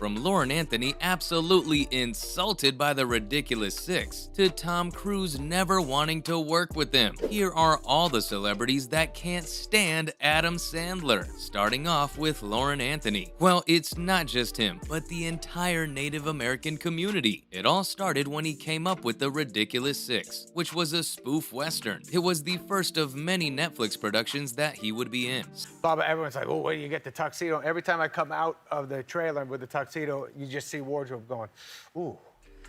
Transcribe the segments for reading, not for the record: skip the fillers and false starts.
From Lauren Anthony absolutely insulted by the ridiculous six, to Tom Cruise never wanting to work with them. Here are all the celebrities that can't stand Adam Sandler, starting off with Lauren Anthony. Well, it's not just him, but the entire Native American community. It all started when he came up with the Ridiculous Six, which was a spoof western. It was the first of many Netflix productions that he would be in. Bob, everyone's like, oh, where do you get the tuxedo? Every time I come out of the trailer with the tuxedo, you just see wardrobe going, ooh.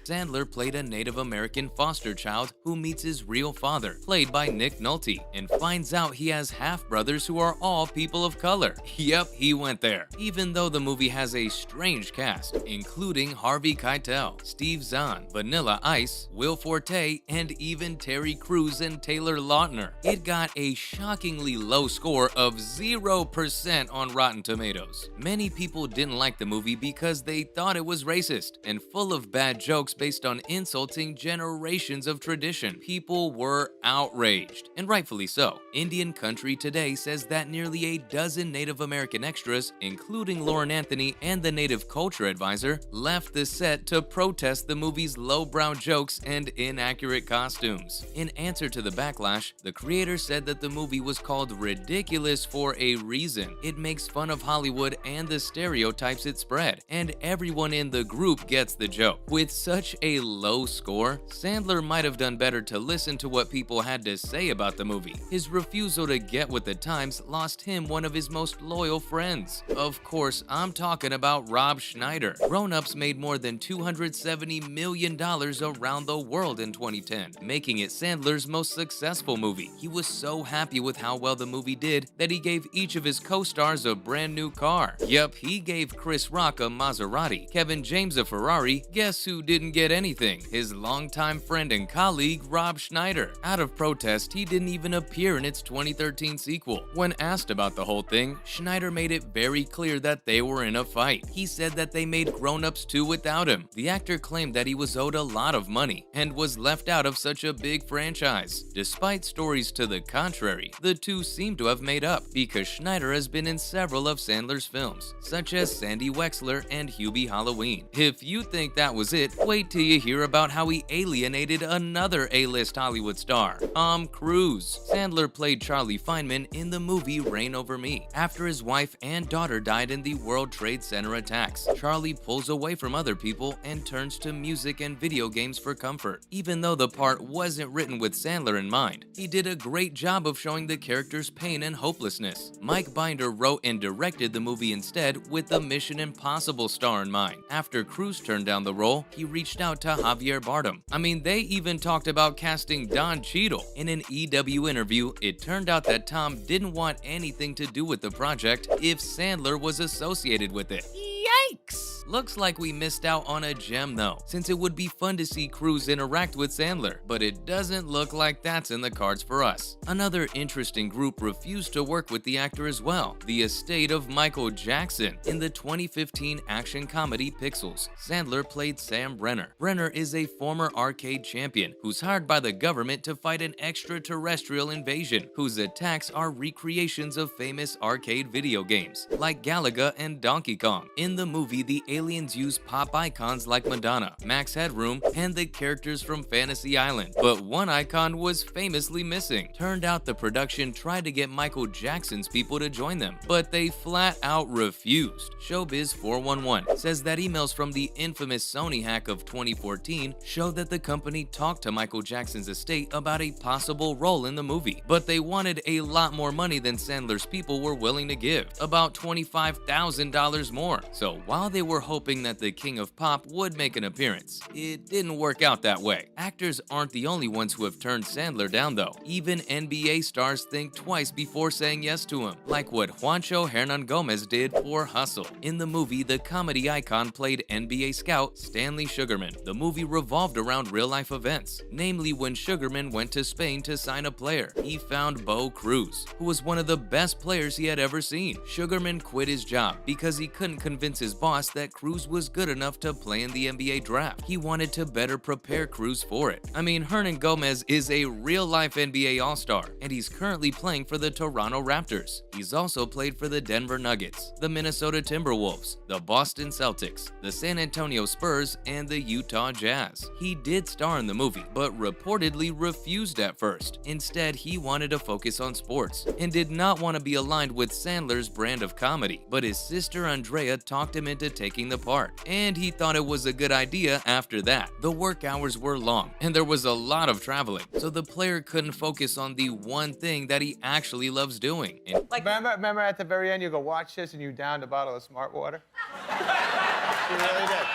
Sandler played a Native American foster child who meets his real father, played by Nick Nolte, and finds out he has half-brothers who are all people of color. Yep, he went there. Even though the movie has a strange cast, including Harvey Keitel, Steve Zahn, Vanilla Ice, Will Forte, and even Terry Crews and Taylor Lautner, it got a shockingly low score of 0% on Rotten Tomatoes. Many people didn't like the movie because they thought it was racist and full of bad jokes based on insulting generations of tradition. People were outraged, and rightfully so. Indian Country Today says that nearly a dozen Native American extras, including Lauren Anthony and the Native Culture Advisor, left the set to protest the movie's lowbrow jokes and inaccurate costumes. In answer to the backlash, the creator said that the movie was called ridiculous for a reason. It makes fun of Hollywood and the stereotypes it spread, and everyone in the group gets the joke. With such a low score, Sandler might have done better to listen to what people had to say about the movie. His refusal to get with the times lost him one of his most loyal friends. Of course, I'm talking about Rob Schneider. Grown Ups made more than $270 million around the world in 2010, making it Sandler's most successful movie. He was so happy with how well the movie did that he gave each of his co-stars a brand new car. Yup, he gave Chris Rock a Maserati, Kevin James a Ferrari. Guess who didn't get anything? His longtime friend and colleague, Rob Schneider. Out of protest, he didn't even appear in its 2013 sequel. When asked about the whole thing, Schneider made it very clear that they were in a fight. He said that they made Grown Ups 2 without him. The actor claimed that he was owed a lot of money and was left out of such a big franchise. Despite stories to the contrary, the two seem to have made up, because Schneider has been in several of Sandler's films, such as Sandy Wexler and Hubie Halloween. If you think that was it, wait till you hear about how he alienated another A-list Hollywood star, Tom Cruise. Sandler played Charlie Feynman in the movie Reign Over Me. After his wife and daughter died in the World Trade Center attacks, Charlie pulls away from other people and turns to music and video games for comfort. Even though the part wasn't written with Sandler in mind, he did a great job of showing the character's pain and hopelessness. Mike Binder wrote and directed the movie instead with the Mission Impossible star in mind. After Cruise turned down the role, he reached out to Javier Bardem. I mean, they even talked about casting Don Cheadle. In an EW interview, it turned out that Tom didn't want anything to do with the project if Sandler was associated with it. Yikes! Looks like we missed out on a gem though, since it would be fun to see Cruise interact with Sandler, but it doesn't look like that's in the cards for us. Another interesting group refused to work with the actor as well, the estate of Michael Jackson. In the 2015 action comedy Pixels, Sandler played Sam Brenner. Brenner is a former arcade champion who's hired by the government to fight an extraterrestrial invasion, whose attacks are recreations of famous arcade video games, like Galaga and Donkey Kong. In the movie, the aliens use pop icons like Madonna, Max Headroom, and the characters from Fantasy Island, but one icon was famously missing. Turned out the production tried to get Michael Jackson's people to join them, but they flat out refused. Showbiz 411 says that emails from the infamous Sony hack of 2014 show that the company talked to Michael Jackson's estate about a possible role in the movie, but they wanted a lot more money than Sandler's people were willing to give, about $25,000 more. So while they were hoping that the King of Pop would make an appearance, it didn't work out that way. Actors aren't the only ones who have turned Sandler down though. Even NBA stars think twice before saying yes to him, like what Juancho Hernan Gomez did for Hustle. In the movie, the comedy icon played NBA scout Stanley Sugarman. The movie revolved around real-life events, namely when Sugarman went to Spain to sign a player. He found Bo Cruz, who was one of the best players he had ever seen. Sugarman quit his job because he couldn't convince his boss that that Cruz was good enough to play in the NBA draft. He wanted to better prepare Cruz for it. I mean, Hernan Gomez is a real-life NBA All-Star, and he's currently playing for the Toronto Raptors. He's also played for the Denver Nuggets, the Minnesota Timberwolves, the Boston Celtics, the San Antonio Spurs, and the Utah Jazz. He did star in the movie, but reportedly refused at first. Instead, he wanted to focus on sports and did not want to be aligned with Sandler's brand of comedy, but his sister Andrea talked him into taking the part, and he thought it was a good idea after that. The work hours were long, and there was a lot of traveling, so the player couldn't focus on the one thing that he actually loves doing. And remember at the very end, you go, watch this, and you downed a bottle of smart water? You really did.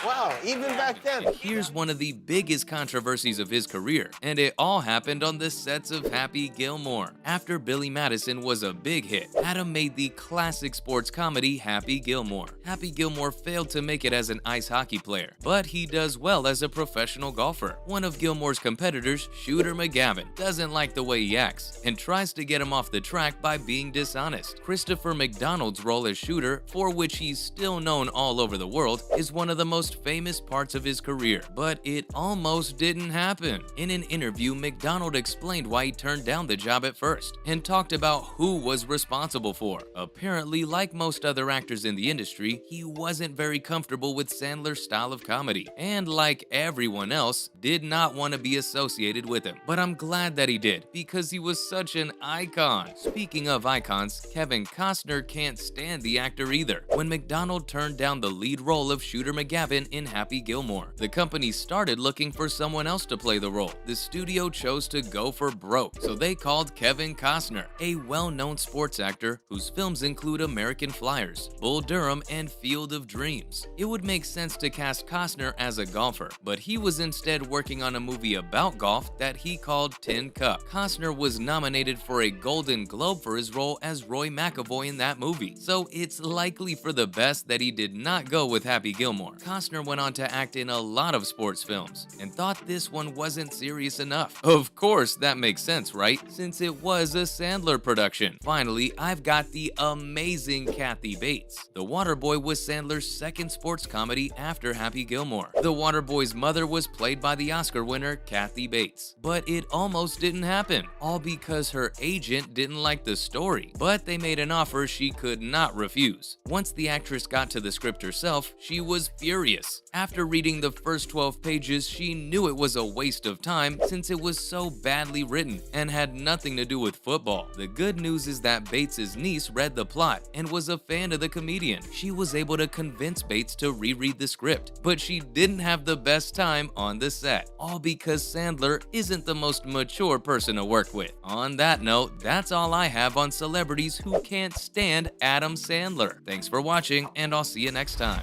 Wow, even back then. Here's one of the biggest controversies of his career, and it all happened on the sets of Happy Gilmore. After Billy Madison was a big hit, Adam made the classic sports comedy Happy Gilmore. Happy Gilmore failed to make it as an ice hockey player, but he does well as a professional golfer. One of Gilmore's competitors, Shooter McGavin, doesn't like the way he acts and tries to get him off the track by being dishonest. Christopher McDonald's role as Shooter, for which he's still known all over the world, is one of the most famous parts of his career, but it almost didn't happen. In an interview, McDonald explained why he turned down the job at first and talked about who was responsible for. Apparently, like most other actors in the industry, he wasn't very comfortable with Sandler's style of comedy, and like everyone else, did not want to be associated with him. But I'm glad that he did, because he was such an icon. Speaking of icons, Kevin Costner can't stand the actor either. When McDonald turned down the lead role of Shooter McGavin in Happy Gilmore, the company started looking for someone else to play the role. The studio chose to go for broke, so they called Kevin Costner, a well-known sports actor whose films include American Flyers, Bull Durham, and Field of Dreams. It would make sense to cast Costner as a golfer, but he was instead working on a movie about golf that he called Tin Cup. Costner was nominated for a Golden Globe for his role as Roy McAvoy in that movie, so it's likely for the best that he did not go with Happy Gilmore. Costner went on to act in a lot of sports films and thought this one wasn't serious enough. Of course, that makes sense, right? Since it was a Sandler production. Finally, I've got the amazing Kathy Bates. The Waterboy was Sandler's second sports comedy after Happy Gilmore. The Waterboy's mother was played by the Oscar winner Kathy Bates, but it almost didn't happen, all because her agent didn't like the story, but they made an offer she could not refuse. Once the actress got to the script herself, she was furious. After reading the first 12 pages, she knew it was a waste of time since it was so badly written and had nothing to do with football. The good news is that Bates' niece read the plot and was a fan of the comedian. She was able to convince Bates to reread the script, but she didn't have the best time on the set, all because Sandler isn't the most mature person to work with. On that note, that's all I have on celebrities who can't stand Adam Sandler. Thanks for watching, and I'll see you next time.